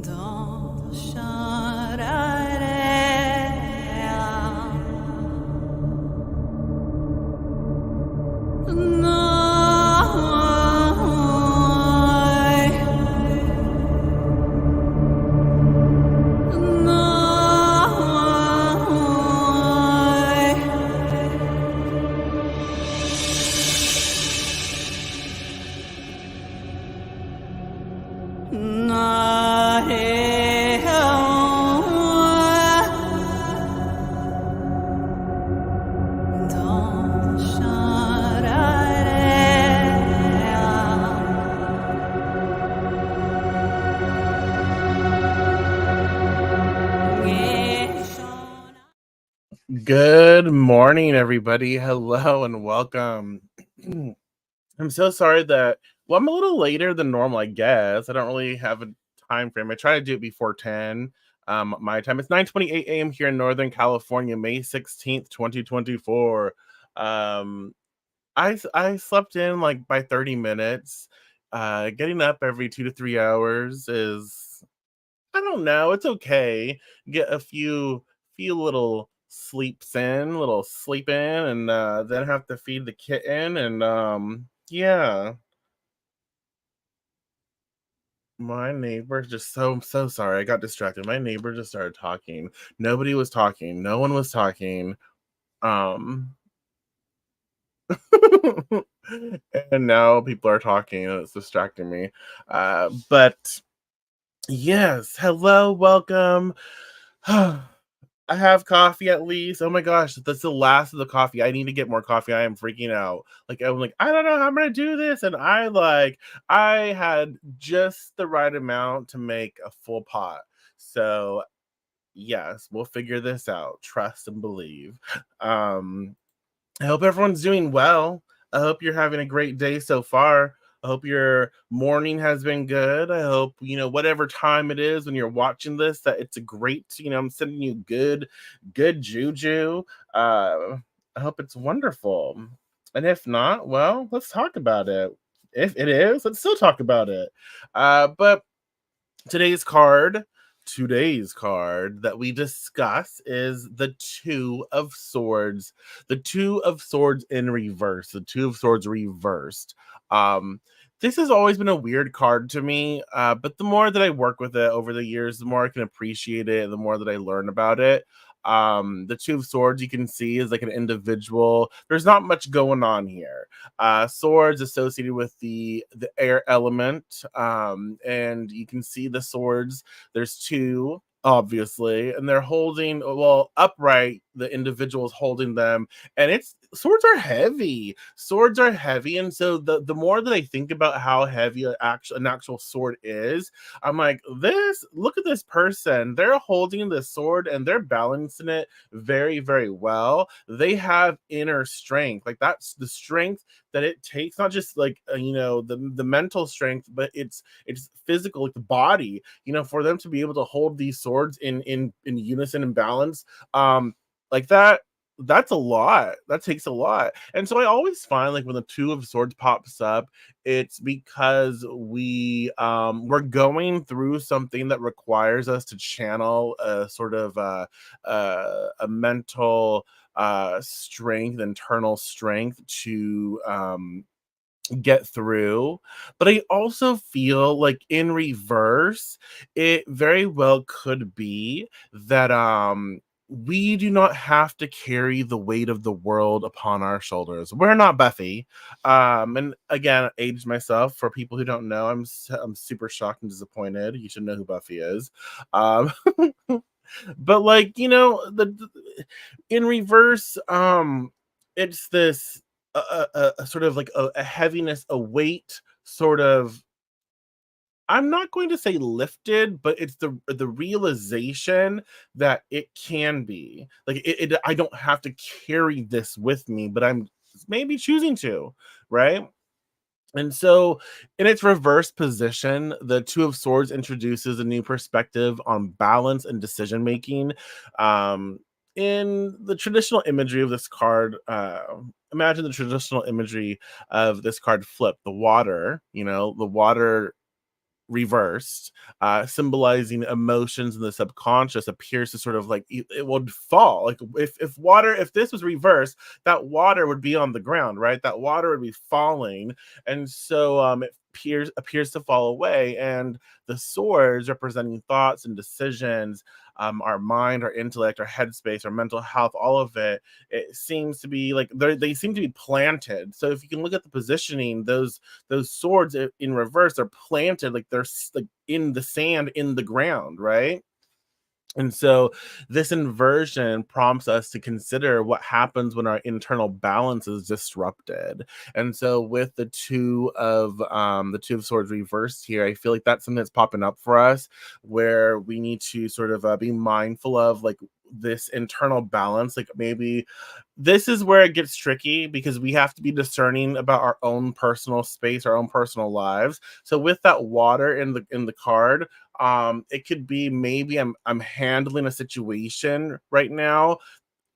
Dans Good morning, everybody. Hello and welcome. I'm so sorry that, well, I'm a little later than normal, I guess. I don't really have a time frame. I try to do it before 10 my time. It's 9:28 a.m. here in Northern California, May 16th, 2024. Um, I slept in like by 30 minutes. Getting up every 2 to 3 hours is, I don't know, it's okay. Get a few little little sleep in, and then have to feed the kitten, and yeah. My neighbor just I'm so sorry. I got distracted. My neighbor just started talking. Nobody was talking. No one was talking. Um and now people are talking and it's distracting me. But yes, hello, welcome. I have coffee at least. Oh my gosh, that's the last of the coffee. I need to get more coffee. I am freaking out. Like I'm like, I don't know how I'm gonna do this. And I had just the right amount to make a full pot. So yes, we'll figure this out. Trust and believe. Um I hope everyone's doing well. I hope you're having a great day so far. I hope your morning has been good. I hope, whatever time it is when you're watching this, that it's a great, I'm sending you good juju. I hope it's wonderful. And if not, well, let's talk about it. If it is, let's still talk about it. But Today's card, today's card that we discuss is the Two of Swords. The Two of Swords in reverse. The Two of Swords reversed. Um, this has always been a weird card to me, but the more that I work with it over the years, the more I can appreciate it, the more that I learn about it. The Two of Swords, you can see, is like an individual. There's not much going on here. Swords associated with the air element, and you can see the swords. There's two, obviously, and they're holding, well, upright. The individual is holding them, and it's swords are heavy. Swords are heavy, and so the more that I think about how heavy an actual sword is, I'm like, this. Look at this person. They're holding the sword and they're balancing it very, very well. They have inner strength. Like that's the strength that it takes, not just like the mental strength, but it's physical, like the body, for them to be able to hold these swords in unison and balance, like that's a lot. That takes a lot. And so I always find, like, when the Two of Swords pops up, it's because we're going through something that requires us to channel a sort of a mental strength, internal strength to get through. But I also feel like in reverse, it very well could be that we do not have to carry the weight of the world upon our shoulders. We're not Buffy. And again, aged myself. For people who don't know, I'm super shocked and disappointed. You should know who Buffy is. Um but like, in reverse, it's this a sort of like a heaviness, a weight, sort of. I'm not going to say lifted, but it's the realization that it can be like I don't have to carry this with me, but I'm maybe choosing to, right? And so, in its reverse position, the Two of Swords introduces a new perspective on balance and decision making. Um, in the traditional imagery of this card, imagine the traditional imagery of this card flip, the water, the water reversed, symbolizing emotions in the subconscious, appears to sort of like it would fall. Like if this was reversed, that water would be on the ground, right? That water would be falling, and so it appears to fall away. And the swords representing thoughts and decisions, our mind, our intellect, our headspace, our mental health, all of it. It seems to be like they seem to be planted. So if you can look at the positioning, those swords in reverse are planted like they're like in the sand in the ground, right? And so this inversion prompts us to consider what happens when our internal balance is disrupted. And so with the two of swords reversed here, I feel like that's something that's popping up for us, where we need to sort of be mindful of like this internal balance. Like maybe this is where it gets tricky, because we have to be discerning about our own personal space, our own personal lives. So with that water in the card, it could be maybe I'm handling a situation right now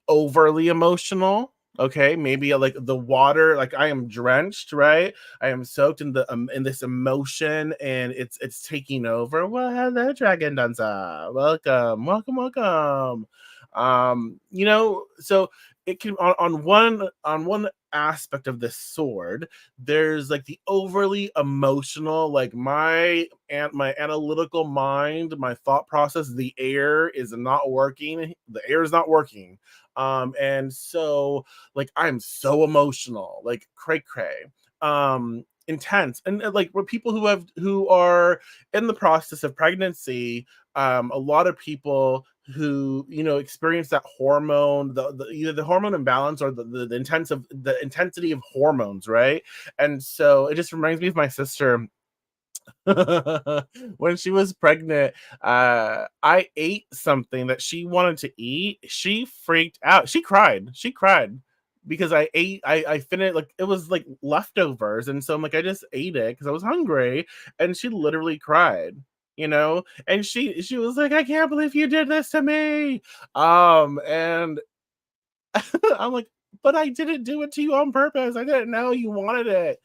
overly emotional. Okay, maybe like the water, like I am drenched, right? I am soaked in this emotion, and it's taking over. Well, hello, Dragon Danza. Welcome, welcome, welcome. So it can on one aspect of this sword, there's like the overly emotional, like my analytical mind, my thought process, the air is not working. The air is not working, and so like I'm so emotional, like cray cray, intense. And like with people who are in the process of pregnancy, a lot of people who experience that hormone, either the hormone imbalance or the intensity of hormones, right? And so it just reminds me of my sister. When she was pregnant, I ate something that she wanted to eat. She freaked out. She cried because I finished, like it was like leftovers, and so I'm like I just ate it because I was hungry, and she literally cried. And she was like, I can't believe you did this to me. And I'm like, but I didn't do it to you on purpose. I didn't know you wanted it.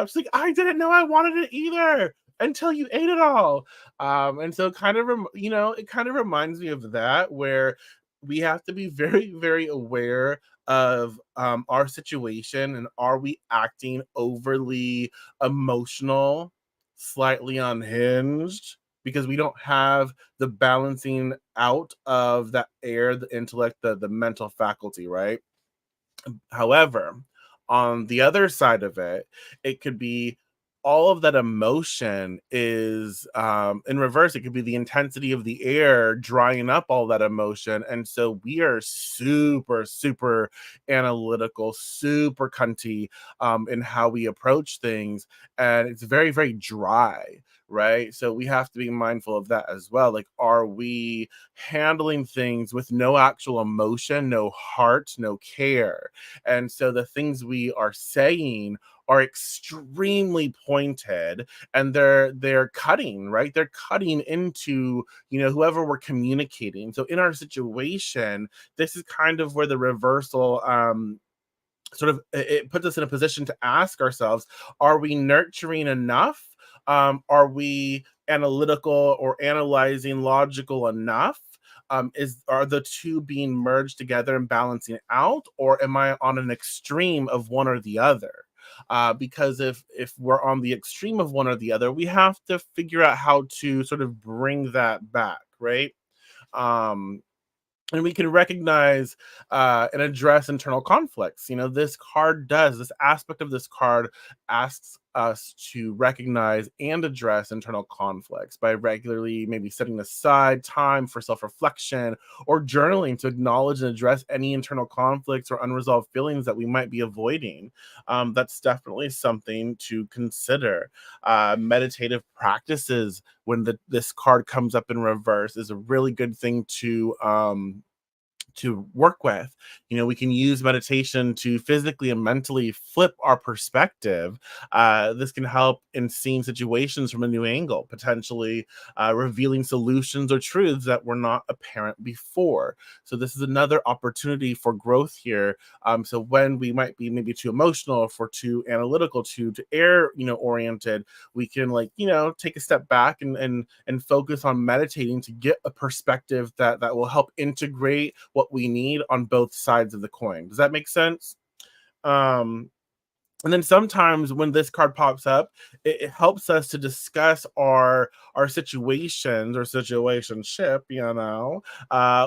She's like, I didn't know I wanted it either until you ate it all. And so it kind of reminds me of that, where we have to be very, very aware of our situation, and are we acting overly emotional, slightly unhinged, because we don't have the balancing out of that air, the intellect, the mental faculty, right? However, on the other side of it, it could be all of that emotion is in reverse. It could be the intensity of the air drying up all that emotion. And so we are super, super analytical, super cunty in how we approach things. And it's very, very dry. Right. So we have to be mindful of that as well. Like, are we handling things with no actual emotion, no heart, no care? And so the things we are saying are extremely pointed, and they're cutting, right? They're cutting into, whoever we're communicating. So in our situation, this is kind of where the reversal sort of it puts us in a position to ask ourselves, are we nurturing enough? Are we analytical or analyzing logical enough? Are the two being merged together and balancing out, or am I on an extreme of one or the other? Because if we're on the extreme of one or the other, we have to figure out how to sort of bring that back, right? um and we can recognize and address internal conflicts. This aspect of this card asks us to recognize and address internal conflicts by regularly maybe setting aside time for self-reflection or journaling to acknowledge and address any internal conflicts or unresolved feelings that we might be avoiding. That's definitely something to consider. Meditative practices, when this card comes up in reverse, is a really good thing to work with. We can use meditation to physically and mentally flip our perspective. This can help in seeing situations from a new angle, potentially revealing solutions or truths that were not apparent before. So this is another opportunity for growth here. So when we might be maybe too emotional, if we're too analytical, too air, oriented, we can, like, take a step back and focus on meditating to get a perspective that will help integrate what we need on both sides of the coin. Does that make sense? Um, and then sometimes when this card pops up, it helps us to discuss our situations or situationship,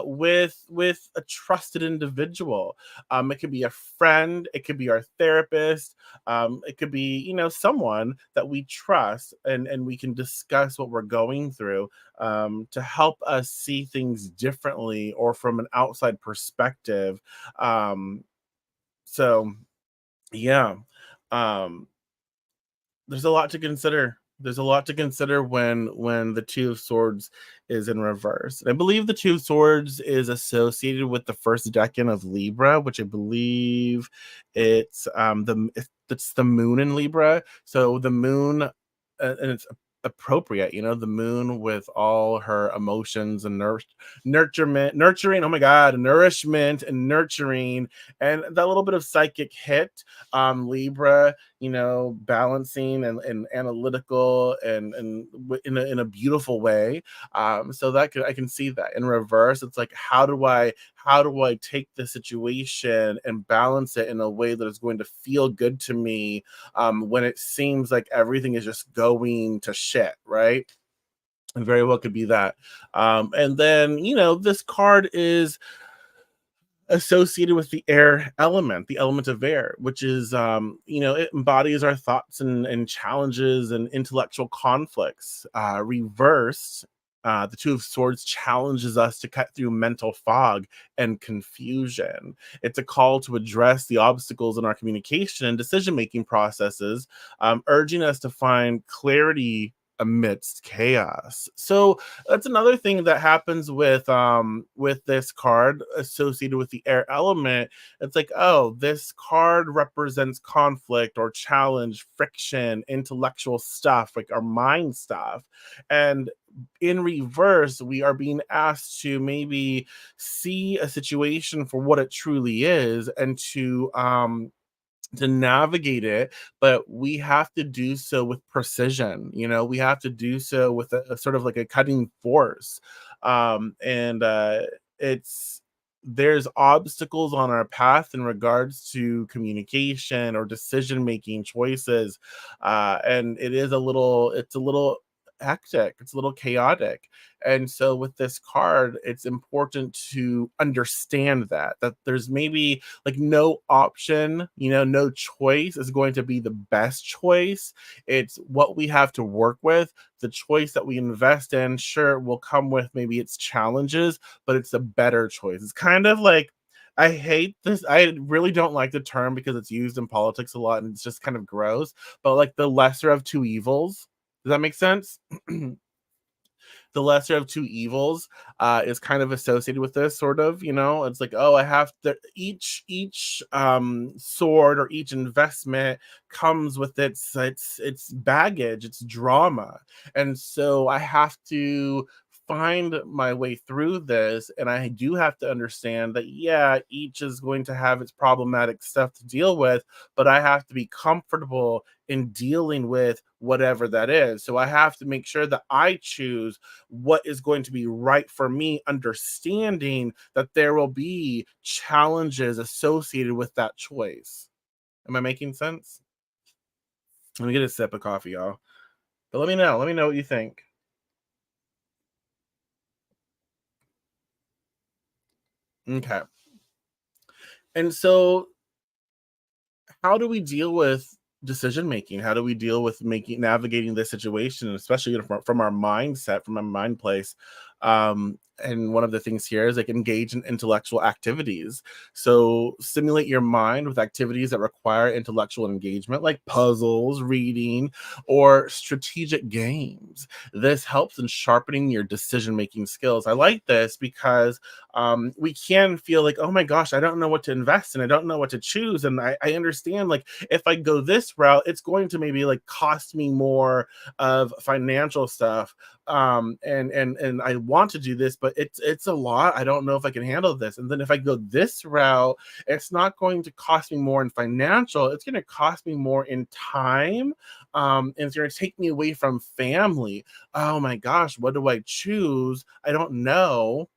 with a trusted individual. It could be a friend, it could be our therapist, it could be, someone that we trust, and we can discuss what we're going through, to help us see things differently or from an outside perspective. Um, so yeah. Um, there's a lot to consider. There's a lot to consider when the Two of Swords is in reverse. And I believe the Two of Swords is associated with the first decan of Libra, which I believe it's the moon in Libra. So the moon, and it's appropriate, the moon with all her emotions and nurturing. Oh my God, nourishment and nurturing, and that little bit of psychic hit. Libra, balancing and analytical and in a beautiful way. So I can see that in reverse. It's like, how do I take the situation and balance it in a way that is going to feel good to me, when it seems like everything is just going to shit, right? And very well could be that. And then, this card is associated with the air element, the element of air, which is, it embodies our thoughts and challenges and intellectual conflicts. Reversed, the Two of Swords challenges us to cut through mental fog and confusion. It's a call to address the obstacles in our communication and decision making processes, urging us to find clarity amidst chaos. So that's another thing that happens with this card associated with the air element. It's like, oh, this card represents conflict or challenge, friction, intellectual stuff, like our mind stuff. And in reverse, we are being asked to maybe see a situation for what it truly is, and to navigate it, but we have to do so with precision. We have to do so with a sort of like a cutting force. And it's There's obstacles on our path in regards to communication or decision making choices, and it's a little hectic, it's a little chaotic. And so with this card, it's important to understand that there's maybe, like, no option, no choice is going to be the best choice. It's what we have to work with. The choice that we invest in, sure, will come with maybe its challenges, but it's a better choice. It's kind of like, I hate this. I really don't like the term because it's used in politics a lot and it's just kind of gross, but like the lesser of two evils. Does that make sense? The lesser of two evils is kind of associated with this, sort of. It's like, oh, I have to, each sword or each investment comes with its baggage, its drama. And so I have to find my way through this, and I do have to understand that, yeah, each is going to have its problematic stuff to deal with, but I have to be comfortable in dealing with whatever that is. So I have to make sure that I choose what is going to be right for me, understanding that there will be challenges associated with that choice. Am I making sense? Let me get a sip of coffee, y'all. But let me know. Let me know what you think. Okay. And so, how do we deal with decision making? How do we deal with making navigating this situation, especially from our mindset, from our mind place? And one of the things here is like engage in intellectual activities. So stimulate your mind with activities that require intellectual engagement, like puzzles, reading, or strategic games. This helps in sharpening your decision making skills. I like this because we can feel like, oh my gosh, I don't know what to invest in. I don't know what to choose. And I understand, like, if I go this route, it's going to maybe like cost me more of financial stuff. And I want to do this, but it's a lot. I don't know if I can handle this. And then if I go this route, it's not going to cost me more in financial, it's going to cost me more in time. And it's going to take me away from family. Oh my gosh, what do I choose? I don't know.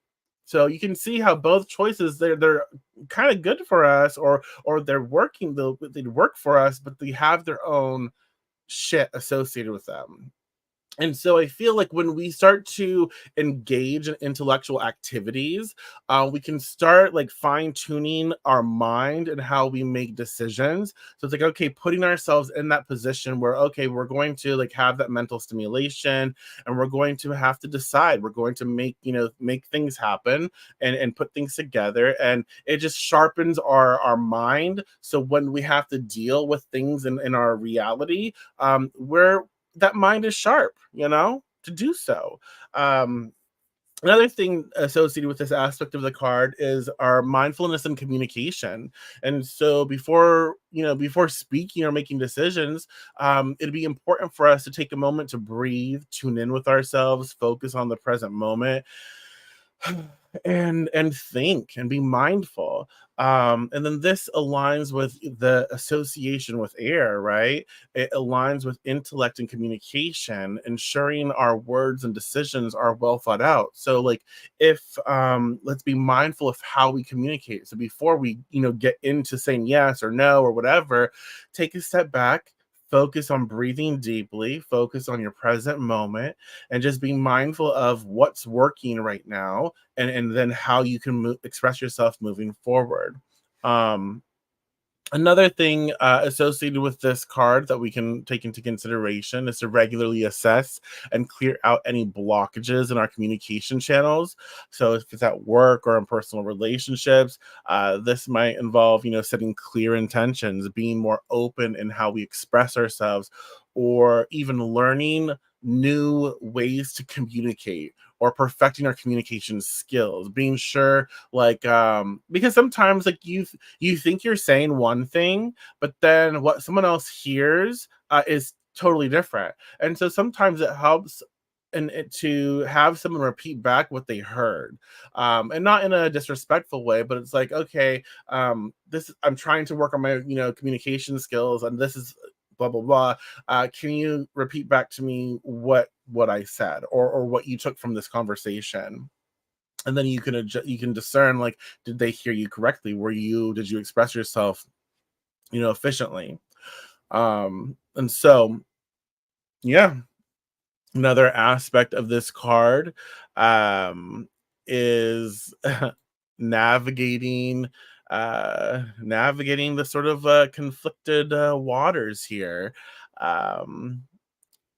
So you can see how both choices, they're kind of good for us, or they're working, they work for us, but they have their own shit associated with them. And so I feel like when we start to engage in intellectual activities, we can start like fine tuning our mind and how we make decisions. So it's like, okay, putting ourselves in that position where, okay, we're going to like have that mental stimulation, and we're going to have to decide. We're going to make, make things happen, and put things together. And it just sharpens our mind. So when we have to deal with things in our reality, we're that mind is sharp, to do so. Um, Another thing associated with this aspect of the card is our mindfulness and communication. And so before speaking or making decisions, it'd be important for us to take a moment to breathe, tune in with ourselves, focus on the present moment, and think and be mindful. And then this aligns with the association with air, right? It aligns with intellect and communication, ensuring our words and decisions are well thought out. So like, if let's be mindful of how we communicate. So before we get into saying yes or no or whatever, take a step back, focus on breathing deeply, focus on your present moment, and just being mindful of what's working right now, and then how you can express yourself moving forward. um Another thing associated with this card that we can take into consideration is to regularly assess and clear out any blockages in our communication channels. So, if it's at work or in personal relationships, this might involve, setting clear intentions, being more open in how we express ourselves, or even learning new ways to communicate, or perfecting our communication skills, being sure, like, because sometimes, like, you think you're saying one thing, but then what someone else hears is totally different. And so sometimes it helps to have someone repeat back what they heard, and not in a disrespectful way, but it's like, okay, this I'm trying to work on my communication skills, and this is blah blah blah. Can you repeat back to me what I said, or what you took from this conversation? And then you can discern, like, did they hear you correctly? Did you express yourself efficiently? And so, yeah, another aspect of this card is navigating navigating the sort of conflicted waters here. um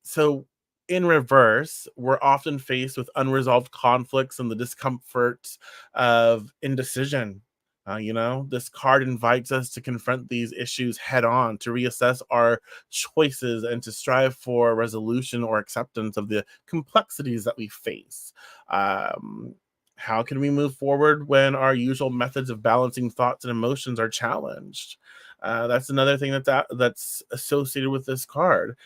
so, in reverse, we're often faced with unresolved conflicts and the discomforts of indecision. This card invites us to confront these issues head on, to reassess our choices, and to strive for resolution or acceptance of the complexities that we face. Um, how can we move forward when our usual methods of balancing thoughts and emotions are challenged? That's another thing that's associated with this card.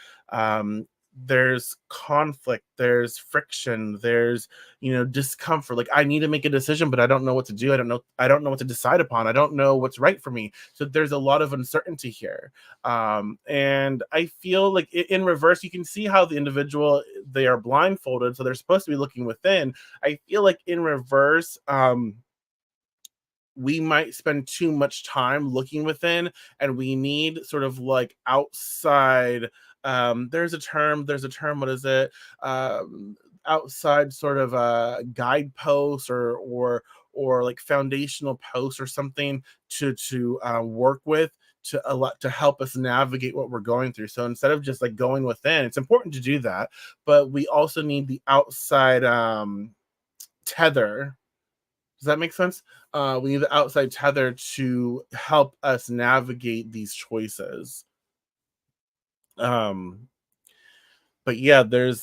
There's conflict, there's friction, there's discomfort. Like, I need to make a decision, but I don't know what to do. I don't know what to decide upon. I don't know what's right for me. So there's a lot of uncertainty here. And I feel like, in reverse, you can see how the individual, they are blindfolded, so they're supposed to be looking within. I feel like in reverse, we might spend too much time looking within, and we need sort of like outside. There's a term, what is it? Outside sort of guideposts, or like foundational posts or something, to work with, to help us navigate what we're going through. So instead of just like going within, it's important to do that, but we also need the outside tether. Does that make sense? We need the outside tether to help us navigate these choices. Um, but yeah, there's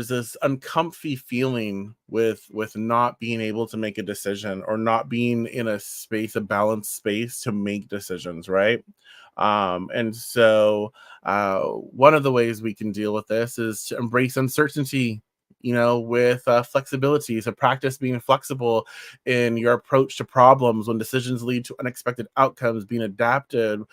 this uncomfy feeling with not being able to make a decision or not being in a space, a balanced space to make decisions, right? And so one of the ways we can deal with this is to embrace uncertainty, with flexibility. So practice being flexible in your approach to problems when decisions lead to unexpected outcomes. Being adaptable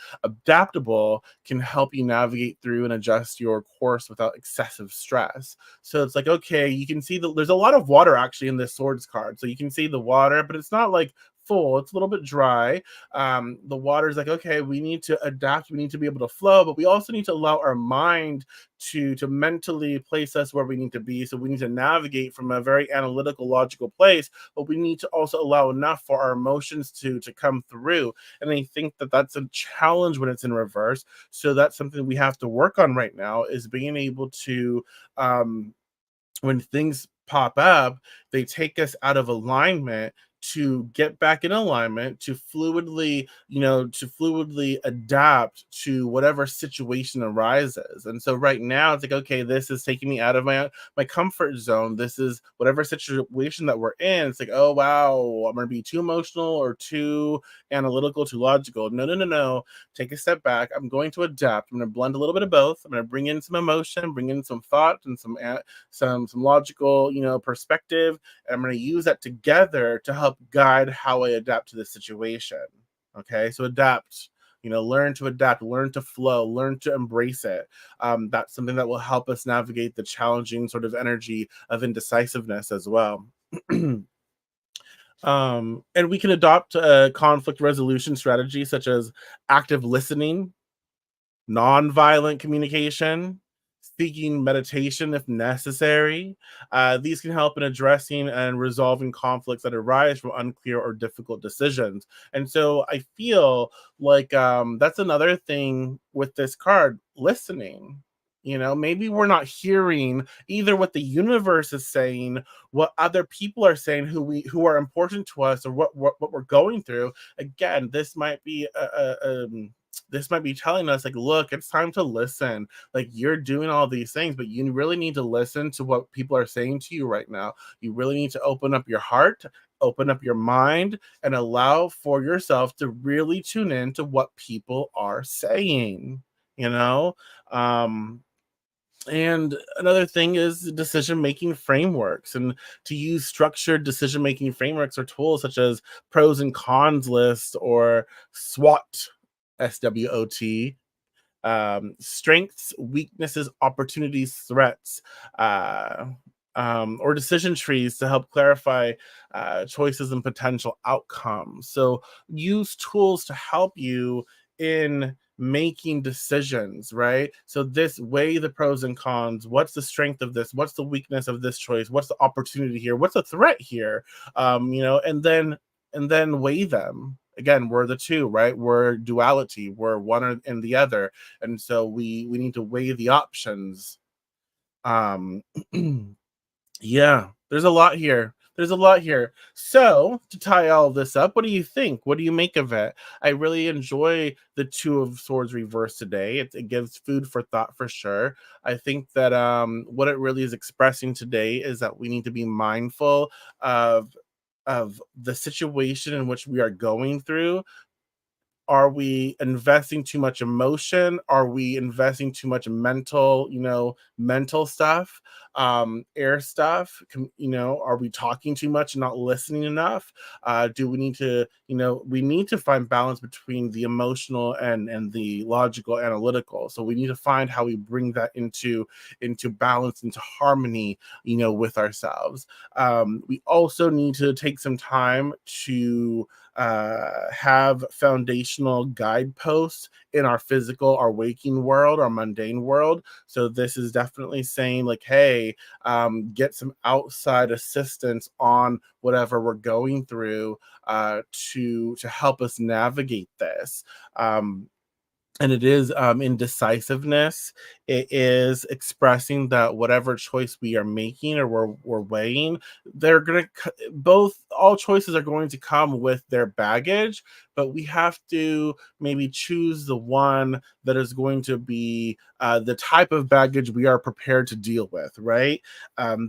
can help you navigate through and adjust your course without excessive stress. So it's like, okay, you can see there's a lot of water actually in this swords card. So you can see the water, but it's not like full, it's a little bit dry. The water is like, okay, we need to adapt, we need to be able to flow, but we also need to allow our mind to mentally place us where we need to be. So we need to navigate from a very analytical, logical place, but we need to also allow enough for our emotions to come through. And I think that that's a challenge when it's in reverse. So that's something we have to work on right now, is being able to um when things pop up, they take us out of alignment to get back in alignment, to fluidly adapt to whatever situation arises. And so right now it's like, okay, this is taking me out of my comfort zone. This is whatever situation that we're in. It's like, oh wow, I'm gonna be too emotional or too analytical, too logical. No, no, no, no. Take a step back. I'm going to adapt. I'm gonna blend a little bit of both. I'm gonna bring in some emotion, bring in some thought and some logical, perspective. And I'm going to use that together to help guide how I adapt to the situation. Okay, so adapt. Learn to adapt, learn to flow, learn to embrace it. That's something that will help us navigate the challenging sort of energy of indecisiveness as well. And we can adopt a conflict resolution strategy such as active listening, nonviolent communication, seeking meditation if necessary. These can help in addressing and resolving conflicts that arise from unclear or difficult decisions. And so I feel like that's another thing with this card, listening. Maybe we're not hearing either what the universe is saying, what other people are saying who are important to us, or what we're going through. Again, this might be telling us, like, look, it's time to listen. Like, you're doing all these things, but you really need to listen to what people are saying to you right now. You really need to open up your heart, open up your mind, and allow for yourself to really tune in to what people are saying, you know? Um, and another thing is decision making frameworks, and to use structured decision making frameworks or tools such as pros and cons lists or SWOT, SWOT, strengths, weaknesses, opportunities, threats, uh, or decision trees to help clarify choices and potential outcomes. So use tools to help you in making decisions, right? So this, weigh the pros and cons. What's the strength of this? What's the weakness of this choice? What's the opportunity here? What's the threat here? And then weigh them. Again, we're the two, right? We're duality. We're one and the other, and so we need to weigh the options. Um, yeah, there's a lot here. There's a lot here. So, to tie all of this up, what do you think? What do you make of it? I really enjoy the Two of Swords reverse today. It gives food for thought for sure. I think that what it really is expressing today is that we need to be mindful of the situation in which we are going through. Are we investing too much emotion? Are we investing too much mental stuff, air stuff? Are we talking too much and not listening enough? Do we need to, we need to find balance between the emotional and the logical, analytical. So we need to find how we bring that into balance, into harmony, with ourselves. We also need to take some time to have foundational guideposts in our physical, our waking world, our mundane world. So this is definitely saying, like, hey, get some outside assistance on whatever we're going through to help us navigate this. Um, and it is indecisiveness. It is expressing that whatever choice we are making or we're weighing, they're gonna both all choices are going to come with their baggage, but we have to maybe choose the one that is going to be the type of baggage we are prepared to deal with, right?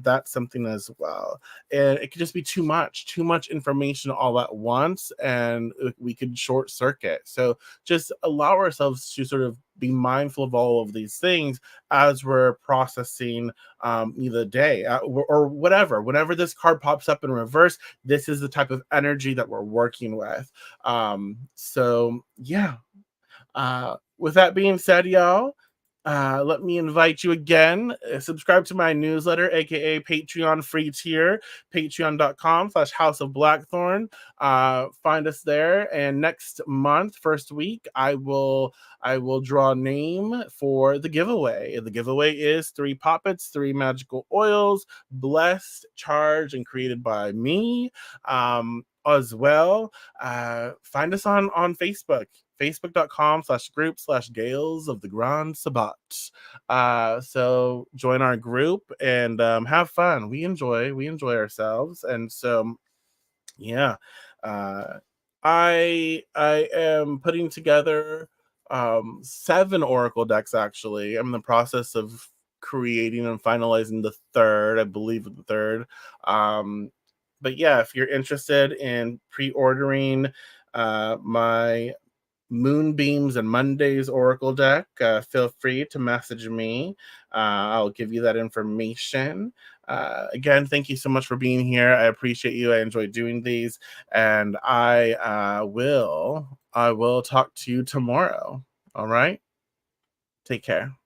That's something as well, and it could just be too much information all at once, and we could short circuit. So just allow ourselves to sort of be mindful of all of these things as we're processing either day or whatever. Whenever this card pops up in reverse, this is the type of energy that we're working with. So yeah, with that being said, y'all, let me invite you again. Subscribe to my newsletter, aka Patreon free tier, patreon.com/House of Blackthorn. Find us there. And next month, first week, I will draw a name for the giveaway. The giveaway is 3 poppets, 3 magical oils, blessed, charged, and created by me. As well, find us on Facebook, facebook.com/group/Gales of the Grand Sabbat. So join our group and have fun. We enjoy ourselves, and so yeah, uh, I am putting together 7 oracle decks. Actually, I'm in the process of creating and finalizing the third. I believe the third. Um, but yeah, if you're interested in pre-ordering my Moonbeams and Mondays Oracle deck, feel free to message me. I'll give you that information. Again, thank you so much for being here. I appreciate you. I enjoy doing these, and I will talk to you tomorrow. All right, take care.